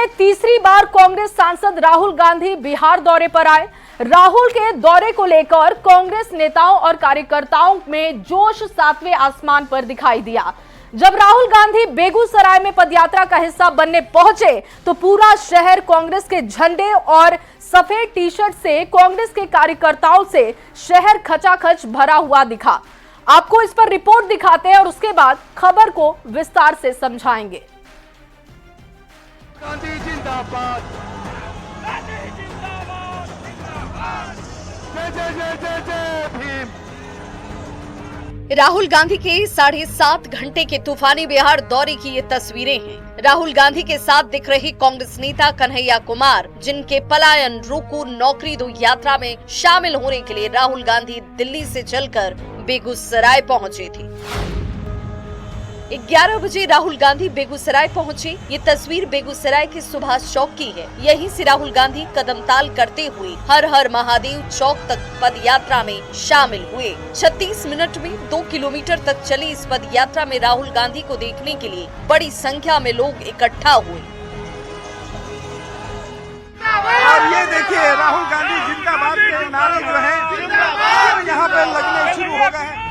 में तीसरी बार कांग्रेस सांसद राहुल गांधी बिहार दौरे पर आए। राहुल के दौरे को लेकर कांग्रेस नेताओं और कार्यकर्ताओं में जोश सातवें आसमान पर दिखाई दिया। जब राहुल गांधी बेगूसराय में पदयात्रा का हिस्सा बनने पहुंचे तो पूरा शहर कांग्रेस के झंडे और सफेद टी शर्ट से कांग्रेस के कार्यकर्ताओं से शहर खचाखच भरा हुआ दिखा। आपको इस पर रिपोर्ट दिखाते हैं और उसके बाद खबर को विस्तार से समझाएंगे। गांधी जिंदाबाद, गांधी जिंदाबाद, जिंदाबाद, जय जय जय जय जय भीम। राहुल गांधी के 7.5 घंटे के तूफानी बिहार दौरे की ये तस्वीरें हैं। राहुल गांधी के साथ दिख रहे कांग्रेस नेता कन्हैया कुमार, जिनके पलायन रोको नौकरी दो यात्रा में शामिल होने के लिए राहुल गांधी दिल्ली से चलकर बेगूसराय पहुंचे थे। 11 बजे राहुल गांधी बेगूसराय पहुंचे। ये तस्वीर बेगूसराय के सुभाष चौक की है। यहीं से राहुल गांधी कदमताल करते हुए हर हर महादेव चौक तक पद यात्रा में शामिल हुए। 36 मिनट में 2 किलोमीटर तक चली इस पद यात्रा में राहुल गांधी को देखने के लिए बड़ी संख्या में लोग इकट्ठा हुए। और ये देखिए राहुल गांधी जिंदाबाद के नारे जो है यहाँ पे लगने शुरू हो गए हैं।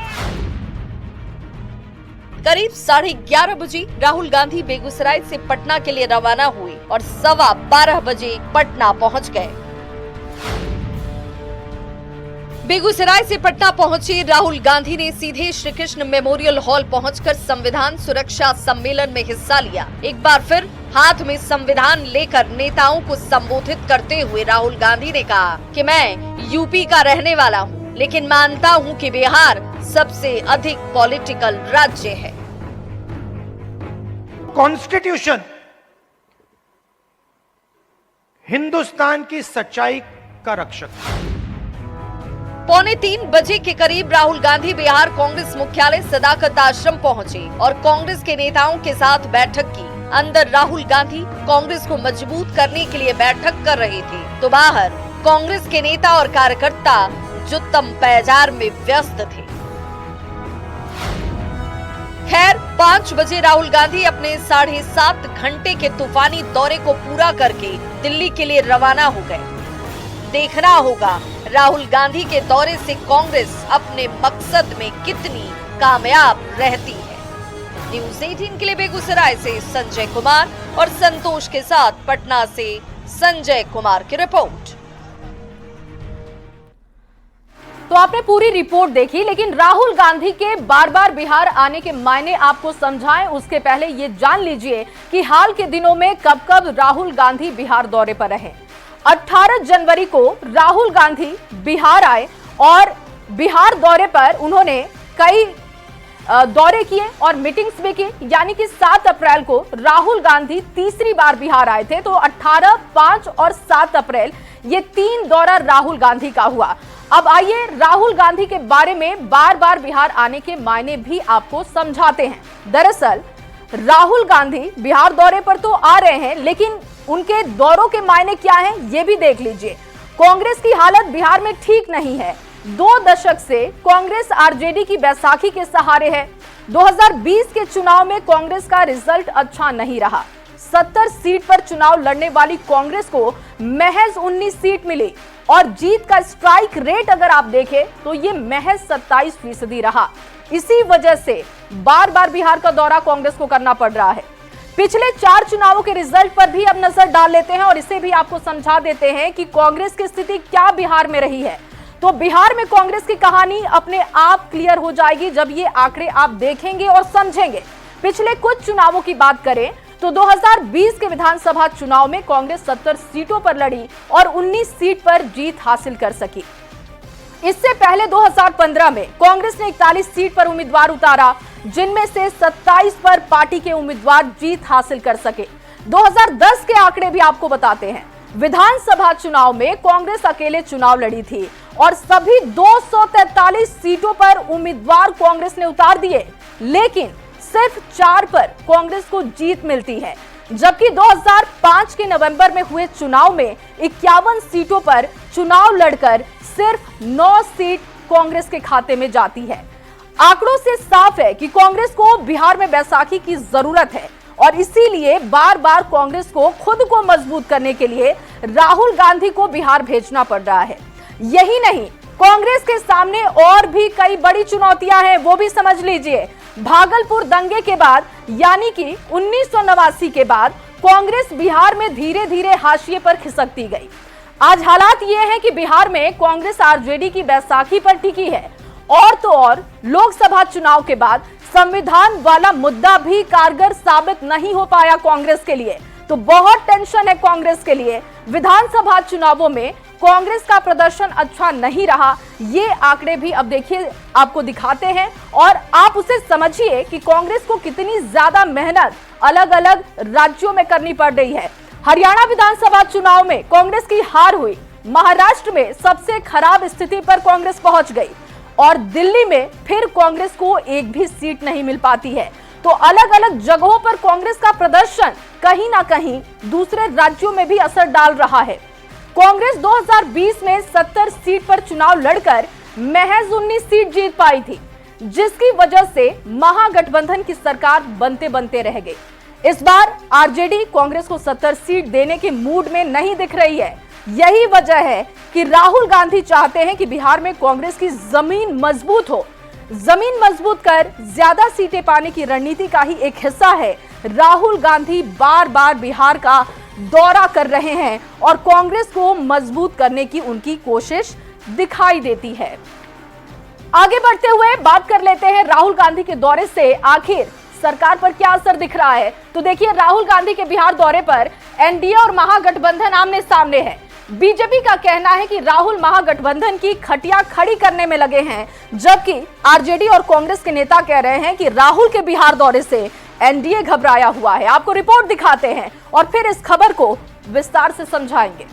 करीब 11:30 बजे राहुल गांधी बेगूसराय से पटना के लिए रवाना हुए और 12:15 बजे पटना पहुंच गए। बेगूसराय से पटना पहुंचे राहुल गांधी ने सीधे श्री कृष्ण मेमोरियल हॉल पहुंचकर संविधान सुरक्षा सम्मेलन में हिस्सा लिया। एक बार फिर हाथ में संविधान लेकर नेताओं को संबोधित करते हुए राहुल गांधी ने कहा कि मैं यूपी का रहने वाला हूं, लेकिन मानता हूं कि बिहार सबसे अधिक पॉलिटिकल राज्य है। कॉन्स्टिट्यूशन हिंदुस्तान की सच्चाई का रक्षक। 2:45 बजे के करीब राहुल गांधी बिहार कांग्रेस मुख्यालय सदाकत आश्रम पहुंचे और कांग्रेस के नेताओं के साथ बैठक की। अंदर राहुल गांधी कांग्रेस को मजबूत करने के लिए बैठक कर रहे थे, तो बाहर कांग्रेस के नेता और कार्यकर्ता जुत्तम पैजार में व्यस्त थे। खैर 5 बजे राहुल गांधी अपने 7.5 घंटे के तूफानी दौरे को पूरा करके दिल्ली के लिए रवाना हो गए। देखना होगा राहुल गांधी के दौरे से कांग्रेस अपने मकसद में कितनी कामयाब रहती है। न्यूज़ 18 के लिए बेगूसराय से संजय कुमार और संतोष के साथ पटना से संजय कुमार की रिपोर्ट। तो आपने पूरी रिपोर्ट देखी, लेकिन राहुल गांधी के बार बार बिहार आने के मायने आपको समझाएं उसके पहले ये जान लीजिए कि हाल के दिनों में कब कब राहुल गांधी बिहार दौरे पर रहे। 18 जनवरी को राहुल गांधी बिहार आए और बिहार दौरे पर उन्होंने कई दौरे किए और मीटिंग्स भी की, यानी कि 7 अप्रैल को राहुल गांधी तीसरी बार बिहार आए थे। तो 18, 5 और 7 अप्रैल ये 3 दौरा राहुल गांधी का हुआ। अब आइए राहुल गांधी के बारे में बार बार बिहार आने के मायने भी आपको समझाते हैं। दरअसल राहुल गांधी बिहार दौरे पर तो आ रहे हैं, लेकिन उनके दौरों के मायने क्या हैं ये भी देख लीजिए। कांग्रेस की हालत बिहार में ठीक नहीं है। 2 दशक से कांग्रेस आरजेडी की बैसाखी के सहारे है। 2020 के चुनाव में कांग्रेस का रिजल्ट अच्छा नहीं रहा। 70 सीट पर चुनाव लड़ने वाली कांग्रेस को महज 19 सीट मिली और जीत का स्ट्राइक रेट अगर आप देखें तो ये महज 27% रहा। इसी वजह से बार बार बिहार का दौरा कांग्रेस को करना पड़ रहा है। पिछले 4 चुनावों के रिजल्ट पर भी अब नजर डाल लेते हैं और इसे भी आपको समझा देते हैं कि कांग्रेस की स्थिति क्या बिहार में रही है। तो बिहार में कांग्रेस की कहानी अपने आप क्लियर हो जाएगी जब ये आंकड़े आप देखेंगे और समझेंगे। पिछले कुछ चुनावों की बात करें तो 2020 के विधानसभा चुनाव में कांग्रेस 70 सीटों पर लड़ी और 19 सीट पर जीत हासिल कर सकी। इससे पहले 2015 में कांग्रेस ने 41 सीट पर उम्मीदवार उतारा, जिनमें से 27 पर पार्टी के उम्मीदवार जीत हासिल कर सके। 2010 के आंकड़े भी आपको बताते हैं। विधानसभा चुनाव में कांग्रेस अकेले चुनाव लड़ी थी और सभी 243 सीटों पर उम्मीदवार कांग्रेस ने उतार दिए, लेकिन सिर्फ 4 पर कांग्रेस को जीत मिलती है। जबकि 2005 के नवंबर में हुए चुनाव में 51 सीटों पर चुनाव लड़कर सिर्फ 9 सीट कांग्रेस के खाते में जाती है। आंकड़ों से साफ है कि कांग्रेस को बिहार में बैसाखी की जरूरत है और इसीलिए बार बार कांग्रेस को खुद को मजबूत करने के लिए राहुल गांधी को बिहार भेजना पड़ रहा है। यही नहीं, कांग्रेस के सामने और भी कई बड़ी चुनौतियां हैं, वो भी समझ लीजिए। भागलपुर दंगे के बाद यानी कि 1989 के बाद कांग्रेस बिहार में धीरे धीरे हाशिए पर खिसकती गई। आज हालात ये हैं कि बिहार में कांग्रेस आरजेडी की बैसाखी पर टिकी है और तो और लोकसभा चुनाव के बाद संविधान वाला मुद्दा भी कारगर साबित नहीं हो पाया कांग्रेस के लिए, तो बहुत टेंशन है कांग्रेस के लिए। विधानसभा चुनावों में कांग्रेस का प्रदर्शन अच्छा नहीं रहा, ये आंकड़े भी अब देखिए आपको दिखाते हैं और आप उसे समझिए कि कांग्रेस को कितनी ज्यादा मेहनत अलग अलग राज्यों में करनी पड़ रही है। हरियाणा विधानसभा चुनाव में कांग्रेस की हार हुई, महाराष्ट्र में सबसे खराब स्थिति पर कांग्रेस पहुंच गई और दिल्ली में फिर कांग्रेस को एक भी सीट नहीं मिल पाती है। तो अलग अलग जगहों पर कांग्रेस का प्रदर्शन कहीं ना कहीं दूसरे राज्यों में भी असर डाल रहा है। कांग्रेस 2020 में 70 सीट पर चुनाव लड़कर महज 19 सीट जीत पाई थी, जिसकी वजह से महागठबंधन की सरकार बनते बनते रह गई। इस बार आरजेडी कांग्रेस को 70 सीट देने के मूड में नहीं दिख रही है। यही वजह है कि राहुल गांधी चाहते हैं कि बिहार में कांग्रेस की जमीन मजबूत हो। जमीन मजबूत कर ज्यादा सीटें पाने की रणनीति का ही एक हिस्सा है राहुल गांधी बार बार बिहार का दौरा कर रहे हैं और कांग्रेस को मजबूत करने की उनकी कोशिश दिखाई देती है। आगे बढ़ते हुए बात कर लेते हैं राहुल गांधी के दौरे से आखिर सरकार पर क्या असर दिख रहा है। तो देखिए, राहुल गांधी के बिहार दौरे पर एनडीए और महागठबंधन आमने सामने है। बीजेपी का कहना है कि राहुल महागठबंधन की खटिया खड़ी करने में लगे हैं, जबकि आरजेडी और कांग्रेस के नेता कह रहे हैं कि राहुल के बिहार दौरे से एनडीए घबराया हुआ है। आपको रिपोर्ट दिखाते हैं और फिर इस खबर को विस्तार से समझाएंगे।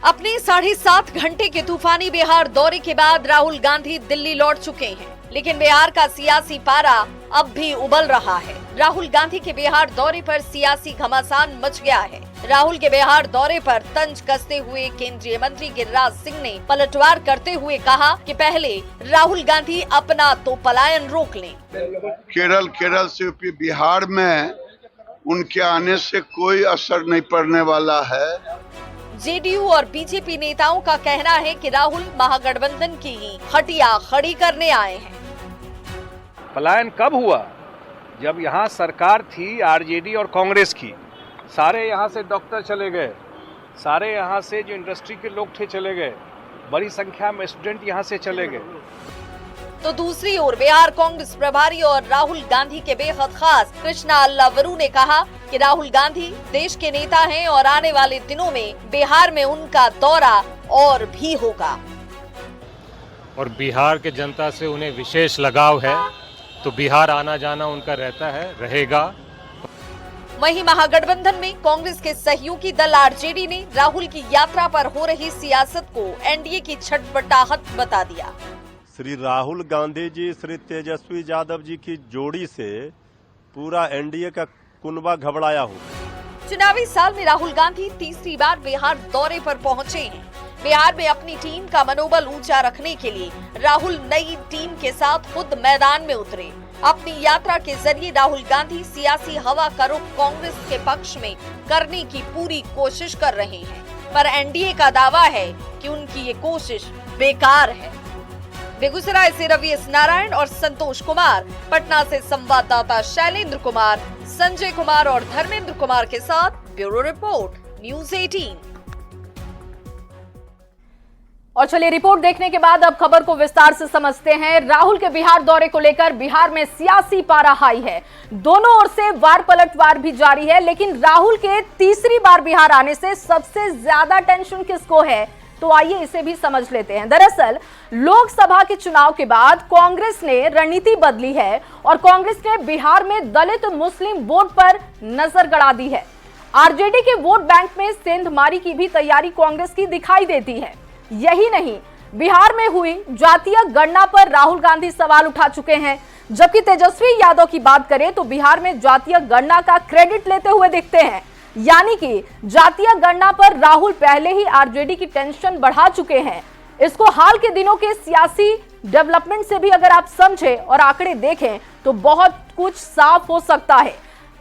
अपने 7.5 घंटे के तूफानी बिहार दौरे के बाद राहुल गांधी दिल्ली लौट चुके हैं, लेकिन बिहार का सियासी पारा अब भी उबल रहा है। राहुल गांधी के बिहार दौरे पर सियासी घमासान मच गया है। राहुल के बिहार दौरे पर तंज कसते हुए केंद्रीय मंत्री गिरिराज सिंह ने पलटवार करते हुए कहा कि पहले राहुल गांधी अपना तो पलायन रोक लें। केरल से यूपी बिहार में उनके आने से कोई असर नहीं पड़ने वाला है। जेडीयू और बीजेपी नेताओं का कहना है कि राहुल महागठबंधन की ही खटिया खड़ी करने आए हैं। पलायन कब हुआ? जब यहाँ सरकार थी आरजेडी और कांग्रेस की, सारे यहाँ से डॉक्टर चले गए, सारे यहाँ से जो इंडस्ट्री के लोग थे चले गए, बड़ी संख्या में स्टूडेंट यहाँ से चले गए। तो दूसरी ओर बिहार कांग्रेस प्रभारी और राहुल गांधी के बेहद खास कृष्णा अल्लावरू ने कहा कि राहुल गांधी देश के नेता हैं और आने वाले दिनों में बिहार में उनका दौरा और भी होगा। और बिहार के जनता से उन्हें विशेष लगाव है, तो बिहार आना जाना उनका रहता है, रहेगा। वहीं महागठबंधन में कांग्रेस के सहयोगी दल आरजेडी ने राहुल की यात्रा पर हो रही सियासत को एनडीए की छटपटाहट बता दिया। श्री राहुल गांधी जी श्री तेजस्वी यादव जी की जोड़ी से पूरा एनडीए का कुनबा घबराया हुआ। चुनावी साल में राहुल गांधी तीसरी बार बिहार दौरे पर पहुंचे हैं। बिहार में अपनी टीम का मनोबल ऊंचा रखने के लिए राहुल नई टीम के साथ खुद मैदान में उतरे। अपनी यात्रा के जरिए राहुल गांधी सियासी हवा का रुख कांग्रेस के पक्ष में करने की पूरी कोशिश कर रहे हैं, पर एनडीए का दावा है कि उनकी ये कोशिश बेकार है। बेगूसराय से रवि एस नारायण और संतोष कुमार, पटना से संवाददाता शैलेंद्र कुमार, संजय कुमार और धर्मेंद्र कुमार के साथ ब्यूरो रिपोर्ट, न्यूज़ 18। और चलिए, रिपोर्ट देखने के बाद अब खबर को विस्तार से समझते हैं। राहुल के बिहार दौरे को लेकर बिहार में सियासी पारा हाई है, दोनों ओर से वार पलटवार भी जारी है, लेकिन राहुल के तीसरी बार बिहार आने से सबसे ज्यादा टेंशन किसको है, तो आइए इसे भी समझ लेते हैं। दरअसल लोकसभा के चुनाव के बाद कांग्रेस ने रणनीति बदली है और कांग्रेस ने बिहार में दलित मुस्लिम वोट पर नजर गड़ा दी है। आरजेडी के वोट बैंक में सेंधमारी की भी तैयारी कांग्रेस की दिखाई देती है। यही नहीं, बिहार में हुई जातीय गणना पर राहुल गांधी सवाल उठा चुके हैं, जबकि तेजस्वी यादव की बात करें तो बिहार में जातीय गणना का क्रेडिट लेते हुए दिखते हैं। यानी कि जातीय गणना पर राहुल पहले ही आरजेडी की टेंशन बढ़ा चुके हैं। इसको हाल के दिनों के सियासी डेवलपमेंट से भी अगर आप समझें और आंकड़े देखें तो बहुत कुछ साफ हो सकता है।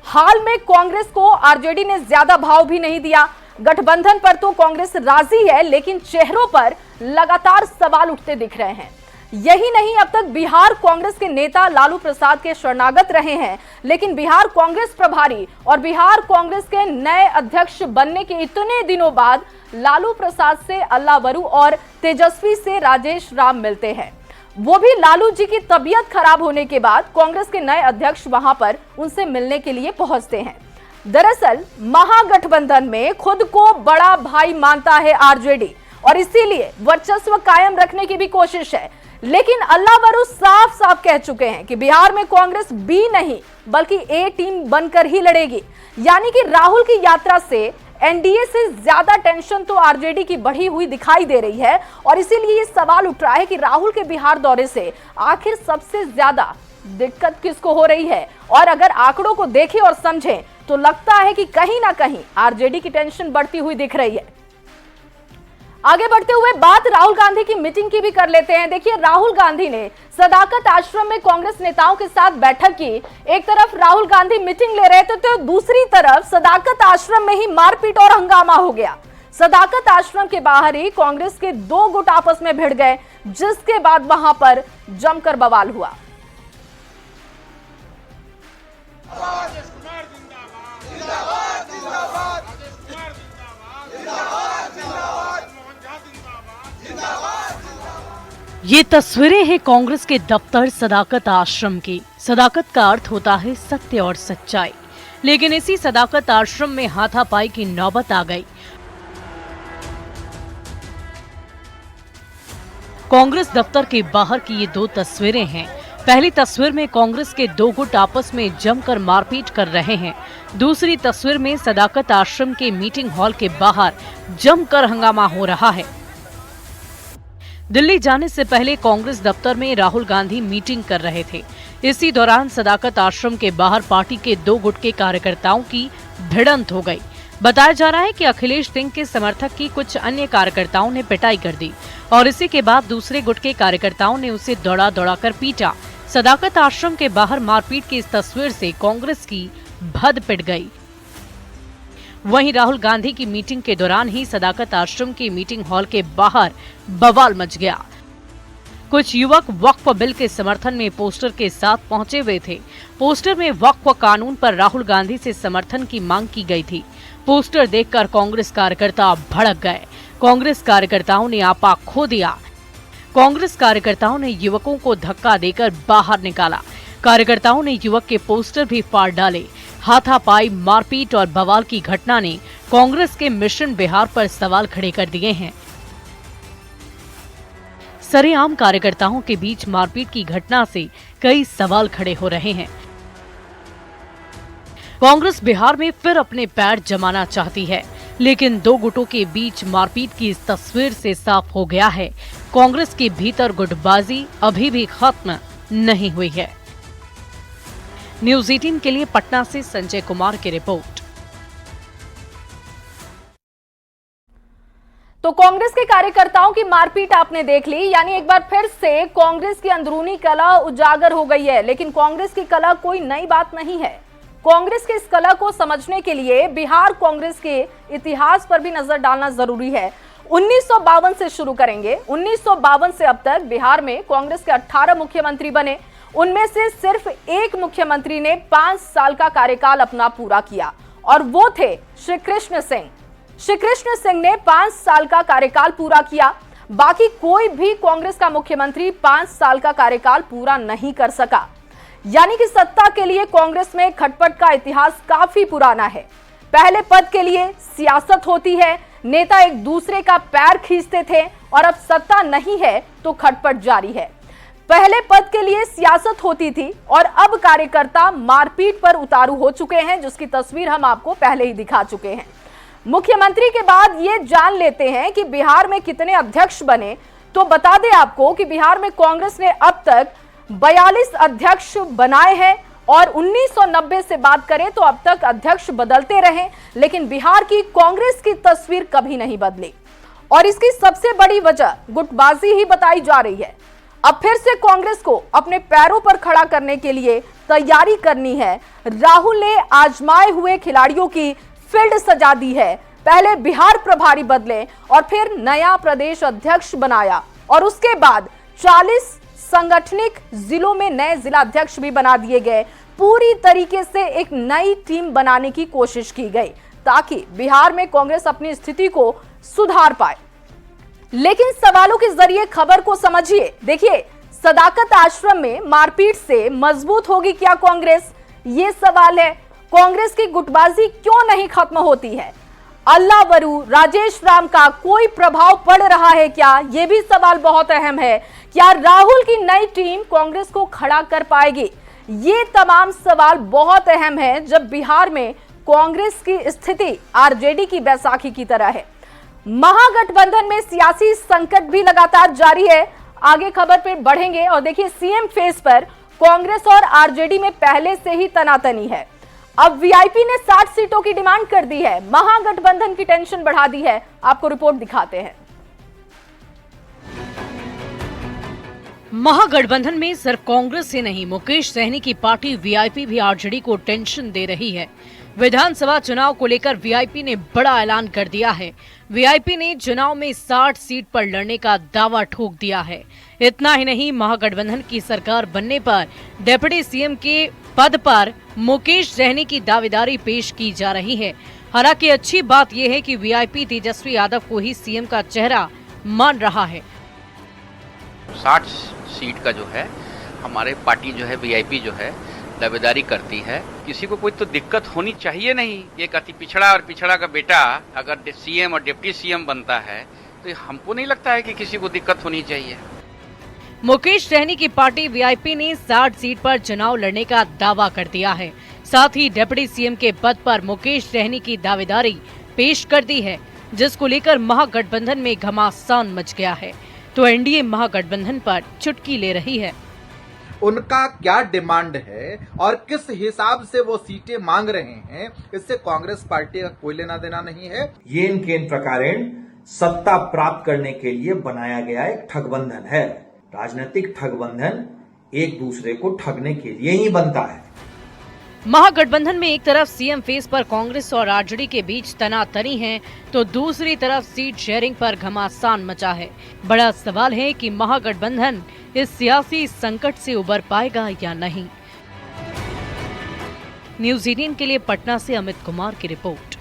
हाल में कांग्रेस को आरजेडी ने ज्यादा भाव भी नहीं दिया। गठबंधन पर तो कांग्रेस राजी है, लेकिन चेहरों पर लगातार सवाल उठते दिख रहे हैं। यही नहीं, अब तक बिहार कांग्रेस के नेता लालू प्रसाद के शरणागत रहे हैं, लेकिन बिहार कांग्रेस प्रभारी और बिहार कांग्रेस के नए अध्यक्ष बनने के इतने दिनों बाद लालू प्रसाद से अल्लावरू और तेजस्वी से राजेश राम मिलते हैं। वो भी लालू जी की तबीयत खराब होने के बाद कांग्रेस के नए अध्यक्ष वहां पर उनसे मिलने के लिए पहुंचते हैं। दरअसल महागठबंधन में खुद को बड़ा भाई मानता है आरजेडी और इसीलिए वर्चस्व कायम रखने की भी कोशिश है। लेकिन अल्लावरू साफ साफ कह चुके हैं कि बिहार में कांग्रेस बी नहीं बल्कि ए टीम बनकर ही लड़ेगी। यानी कि राहुल की यात्रा से एनडीए से ज्यादा टेंशन तो आरजेडी की बढ़ी हुई दिखाई दे रही है और इसीलिए ये सवाल उठ रहा है कि राहुल के बिहार दौरे से आखिर सबसे ज्यादा दिक्कत किसको हो रही है। और अगर आंकड़ों को देखें और समझें तो लगता है कि कहीं ना कहीं आरजेडी की टेंशन बढ़ती हुई दिख रही है। आगे बढ़ते हुए बात राहुल गांधी की मीटिंग की भी कर लेते हैं। देखिए, राहुल गांधी ने सदाकत आश्रम में कांग्रेस नेताओं के साथ बैठक की। एक तरफ राहुल गांधी मीटिंग ले रहे थे तो दूसरी तरफ सदाकत आश्रम में ही मारपीट और हंगामा हो गया। सदाकत आश्रम के बाहर ही कांग्रेस के दो गुट आपस में भिड़ गए, जिसके बाद वहां पर जमकर बवाल हुआ। ये तस्वीरें हैं कांग्रेस के दफ्तर सदाकत आश्रम की। सदाकत का अर्थ होता है सत्य और सच्चाई, लेकिन इसी सदाकत आश्रम में हाथापाई की नौबत आ गई। कांग्रेस दफ्तर के बाहर की ये दो तस्वीरें हैं। पहली तस्वीर में कांग्रेस के दो गुट आपस में जमकर मारपीट कर रहे हैं। दूसरी तस्वीर में सदाकत आश्रम के मीटिंग हॉल के बाहर जमकर हंगामा हो रहा है। दिल्ली जाने से पहले कांग्रेस दफ्तर में राहुल गांधी मीटिंग कर रहे थे। इसी दौरान सदाकत आश्रम के बाहर पार्टी के दो गुट के कार्यकर्ताओं की भिड़ंत हो गई। बताया जा रहा है कि अखिलेश सिंह के समर्थक की कुछ अन्य कार्यकर्ताओं ने पिटाई कर दी और इसी के बाद दूसरे गुट के कार्यकर्ताओं ने उसे दौड़ा दौड़ाकर पीटा। सदाकत आश्रम के बाहर मारपीट की इस तस्वीर से कांग्रेस की भद पिट गई। वहीं राहुल गांधी की मीटिंग के दौरान ही सदाकत आश्रम की मीटिंग हॉल के बाहर बवाल मच गया। कुछ युवक वक्फ बिल के समर्थन में पोस्टर के साथ पहुंचे हुए थे। पोस्टर में वक्फ कानून पर राहुल गांधी से समर्थन की मांग की गई थी। पोस्टर देखकर कांग्रेस कार्यकर्ता भड़क गए। कांग्रेस कार्यकर्ताओं ने आपा खो दिया। कांग्रेस कार्यकर्ताओं ने युवकों को धक्का देकर बाहर निकाला। कार्यकर्ताओं ने युवक के पोस्टर भी फाड़ डाले। हाथापाई, मारपीट और बवाल की घटना ने कांग्रेस के मिशन बिहार पर सवाल खड़े कर दिए हैं। सरेआम कार्यकर्ताओं के बीच मारपीट की घटना से कई सवाल खड़े हो रहे हैं। कांग्रेस बिहार में फिर अपने पैर जमाना चाहती है, लेकिन दो गुटों के बीच मारपीट की इस तस्वीर से साफ हो गया है, कांग्रेस के भीतर गुटबाजी अभी भी खत्म नहीं हुई है। न्यूज़ 18 के लिए पटना से संजय कुमार की रिपोर्ट। तो कांग्रेस के कार्यकर्ताओं की मारपीट आपने देख ली, यानी एक बार फिर से कांग्रेस की अंदरूनी कला उजागर हो गई है। लेकिन कांग्रेस की कला कोई नई बात नहीं है। कांग्रेस के इस कला को समझने के लिए बिहार कांग्रेस के इतिहास पर भी नजर डालना जरूरी है। 1952 से शुरू करेंगे। 1952 से अब तक बिहार में कांग्रेस के 18 मुख्यमंत्री बने। उनमें से सिर्फ एक मुख्यमंत्री ने 5 साल का कार्यकाल अपना पूरा किया और वो थे श्री कृष्ण सिंह। श्री कृष्ण सिंह ने 5 साल का कार्यकाल पूरा किया। बाकी कोई भी कांग्रेस का मुख्यमंत्री 5 साल का कार्यकाल पूरा नहीं कर सका। यानी कि सत्ता के लिए कांग्रेस में खटपट का इतिहास काफी पुराना है। पहले पद के लिए सियासत होती है, नेता एक दूसरे का पैर खींचते थे और अब सत्ता नहीं है तो खटपट जारी है। पहले पद के लिए सियासत होती थी और अब कार्यकर्ता मारपीट पर उतारू हो चुके हैं, जिसकी तस्वीर हम आपको पहले ही दिखा चुके हैं। मुख्यमंत्री के बाद ये जान लेते हैं कि बिहार में कितने अध्यक्ष बने। तो बता दें आपको कि बिहार में कांग्रेस ने अब तक 42 अध्यक्ष बनाए हैं और 1990 से बात करें तो अब तक अध्यक्ष बदलते रहे, लेकिन बिहार की कांग्रेस की तस्वीर कभी नहीं बदली। और इसकी सबसे बड़ी वजह गुटबाजी ही बताई जा रही है। अब फिर से कांग्रेस को अपने पैरों पर खड़ा करने के लिए तैयारी करनी है। राहुल ने आजमाए हुए खिलाड़ियों की फील्ड सजा दी है। पहले बिहार प्रभारी बदले और फिर नया प्रदेश अध्यक्ष बनाया और उसके बाद 40 सांगठनिक जिलों में नए जिलाध्यक्ष भी बना दिए गए। पूरी तरीके से एक नई टीम बनाने की कोशिश की गई ताकि बिहार में कांग्रेस अपनी स्थिति को सुधार पाए। लेकिन सवालों के जरिए खबर को समझिए। देखिए, सदाकत आश्रम में मारपीट से मजबूत होगी क्या कांग्रेस? ये सवाल है। कांग्रेस की गुटबाजी क्यों नहीं खत्म होती है? अल्लाह वरू राजेश राम का कोई प्रभाव पड़ रहा है क्या? यह भी सवाल बहुत अहम है। क्या राहुल की नई टीम कांग्रेस को खड़ा कर पाएगी? ये तमाम सवाल बहुत अहम है जब बिहार में कांग्रेस की स्थिति आरजेडी की बैसाखी की तरह है। महागठबंधन में सियासी संकट भी लगातार जारी है। आगे खबर पे बढ़ेंगे और देखिए, सीएम फेस पर कांग्रेस और आरजेडी में पहले से ही तनातनी है। अब वीआईपी ने 60 सीटों की डिमांड कर दी है। महागठबंधन की टेंशन बढ़ा दी है। आपको रिपोर्ट दिखाते हैं। महागठबंधन में सिर्फ कांग्रेस से नहीं, मुकेश सहनी की पार्टी वीआईपी भी आरजेडी को टेंशन दे रही है। विधानसभा चुनाव को लेकर वीआईपी ने बड़ा ऐलान कर दिया है। वीआईपी ने चुनाव में 60 सीट पर लड़ने का दावा ठोक दिया है। इतना ही नहीं, महागठबंधन की सरकार बनने पर डिप्टी सीएम के पद पर मुकेश सहनी की दावेदारी पेश की जा रही है। हालांकि अच्छी बात यह है कि वीआईपी तेजस्वी यादव को ही सीएम का चेहरा मान रहा है। 60 सीट का जो है हमारे पार्टी जो है वीआईपी जो है दावेदारी करती है। किसी को कोई तो दिक्कत होनी चाहिए नहीं। एक अति पिछड़ा और पिछड़ा का बेटा अगर सीएम और डिप्टी सीएम बनता है तो हमको नहीं लगता है कि किसी को दिक्कत होनी चाहिए। मुकेश सहनी की पार्टी वीआईपी ने 60 सीट पर चुनाव लड़ने का दावा कर दिया है। साथ ही डिप्टी सीएम के पद पर मुकेश सहनी की दावेदारी पेश कर दी है, जिसको लेकर महागठबंधन में घमासान मच गया है। तो एनडीए महागठबंधन पर चुटकी ले रही है। उनका क्या डिमांड है और किस हिसाब से वो सीटें मांग रहे हैं, इससे कांग्रेस पार्टी का कोई लेना देना नहीं है। ये केन प्रकारेण सत्ता प्राप्त करने के लिए बनाया गया एक ठगबंधन है। राजनीतिक ठगबंधन एक दूसरे को ठगने के लिए ही बनता है। महागठबंधन में एक तरफ सीएम फेस पर कांग्रेस और आरजेडी के बीच तनातनी है, तो दूसरी तरफ सीट शेयरिंग पर घमासान मचा है। बड़ा सवाल है कि महागठबंधन इस सियासी संकट से उबर पाएगा या नहीं। न्यूज़ 18 के लिए पटना से अमित कुमार की रिपोर्ट।